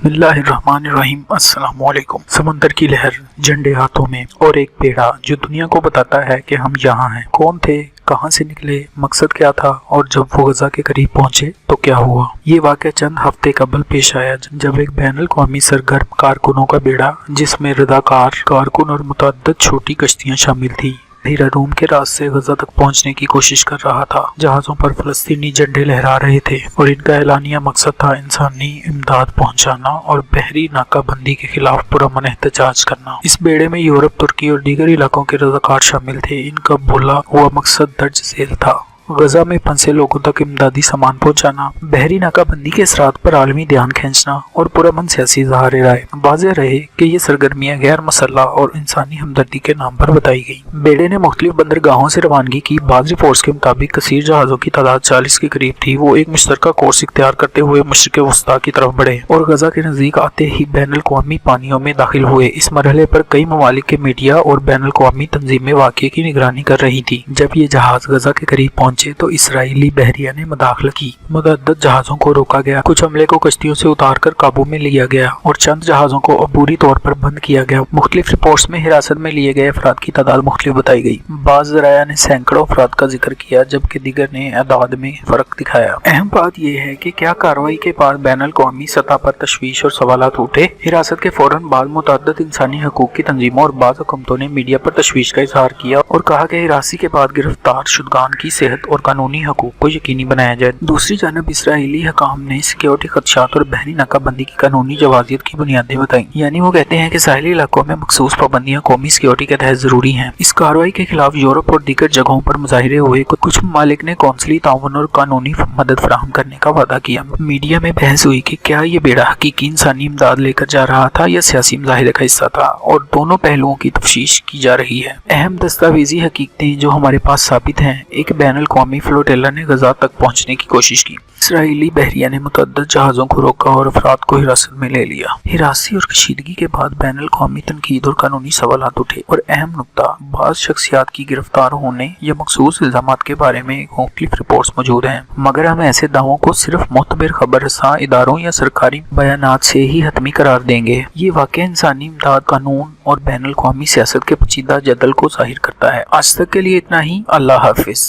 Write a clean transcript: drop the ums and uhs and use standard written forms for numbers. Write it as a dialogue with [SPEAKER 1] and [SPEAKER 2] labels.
[SPEAKER 1] बिस्मिल्लाहिर्रहमानिर्रहीम। अस्सलाम वालेकुम। समंदर की लहर, झंडे हाथों में और एक पेड़ा जो दुनिया को बताता है कि हम यहाँ हैं। कौन थे, कहाँ से निकले, मकसद क्या था और जब वो गजा के करीब पहुंचे तो क्या हुआ। ये वाक़या चंद हफ्ते कबल पेश आया जब एक बैनुल कौमी सरगर्म कारकुनों का बेड़ा, जिसमें रज़ाकार कारकुन और मुतअद्दिद छोटी कश्तियाँ शामिल थी, रूम के रास्ते गजा तक पहुंचने की कोशिश कर रहा था। जहाज़ों पर फलस्तीनी झंडे लहरा रहे थे और इनका एलानिया मकसद था इंसानी इमदाद पहुंचाना और बहरी नाकाबंदी के खिलाफ पुरअमन एहतजाज करना। इस बेड़े में यूरोप, तुर्की और दीगर इलाकों के रज़ाकार शामिल थे। इनका भोला हुआ मकसद दर्ज झेल था, गजा में फंसे लोगों तक इमदादी सामान पहुंचाना, बहरी नाकाबंदी के असरात पर आलमी ध्यान खींचना और पुरअमन सियासी इज़हार राय। वाज़ेह रहे कि ये सरगर्मियाँ गैर मसल्ला और इंसानी हमदर्दी के नाम पर बताई गई। बेड़े ने मुख्तलिफ बंदरगाहों से रवानगी की। बाज़ रिपोर्ट्स के मुताबिक कसीर जहाज़ों की तादाद 40 के करीब थी। वो एक मुश्तरका कोर्स इख्तियार करते हुए मशरिक़ वस्ता की तरफ बढ़े और गजा के नज़दीक आते ही बैनुल अक़वामी पानियों में दाखिल हुए। इस मरहले पर कई ममालिक के मीडिया और बैनुल अक़वामी तंजीमें वाक़ये की निगरानी कर रही थी। जब ये जहाज़ गजा के करीब पहुंचे तो इसराइली बहरिया ने मदाखलत की। मुतअद्दिद जहाज़ों को रोका गया, कुछ अमले को कश्तियों से उतार कर काबू में लिया गया और चंद जहाज़ों को अबूरी तौर पर बंद किया गया। मुख्तलिफ रिपोर्ट्स में हिरासत में लिए गए अफराद की तादाद मुख्तलिफ बताई गई। बाज़ ज़राया ने सैकड़ों अफराद का जिक्र किया जबकि दीगर ने अदाद में फर्क दिखाया। अहम बात यह है कि क्या कार्रवाई के बाद बैनुल अक़वामी सतह पर तशवीश और सवालात उठे। हिरासत के फौरन बाद मुतअद्दिद इंसानी हकूक की तंजीमों और बाज़ हुकूमतों ने मीडिया पर तशवीश का इजहार किया और कहा कि हिरासत के बाद गिरफ्तार शुदगान की सेहत और कानूनी हकूक को यकीनी बनाया जाए। दूसरी जानब इसराइली हकाम ने सिक्योरिटी खदशात और बहरी नाकाबंदी की कानूनी जवाजियत की बुनियादें बताई। यानी वो कहते हैं कि साहिली इलाकों में मखसूस पाबंदियां कौमी सिक्योरिटी के तहत जरूरी हैं। इस कार्रवाई के खिलाफ यूरोप और दीगर जगहों पर मुजाहिरे हुए। कुछ ममालिक ने कौंसली ताउन और कानूनी मदद फराहम करने का वादा किया। मीडिया में बहस हुई कि क्या ये बेड़ा हकीकी इंसानी इमदाद लेकर जा रहा था या सियासी मुजाहिरे का हिस्सा था, और दोनों पहलुओं की तफ्तीश की जा रही है। अहम दस्तावेजी हकीकतें जो हमारे पास साबित हैं, एक बैनुल अक़वामी फ्लोटेला ने गजा तक पहुंचने की कोशिश की। इसराइली बहरिया ने मुतअद्दिद जहाज़ों को रोका और अफराद को हिरासत में ले लिया। हिरासती और कशीदगी के बाद बैनुल अक़वामी तनकीद और कानूनी सवालात उठे और अहम नुक्ता, बाज़ शख्सियात की गिरफ्तार होने या मखसूस इल्जामात के बारे में मुख्तलिफ रिपोर्ट्स मौजूद हैं, मगर हम ऐसे दावों को सिर्फ मोतबर खबरसां इदारों या सरकारी बयानात से ही हतमी करार देंगे। ये वाक़या इंसानी इमदाद, कानून और बैनुल अक़वामी सियासत के पेचीदा जदल को ज़ाहिर करता है। आज तक के लिए इतना ही। अल्लाह हाफिज़।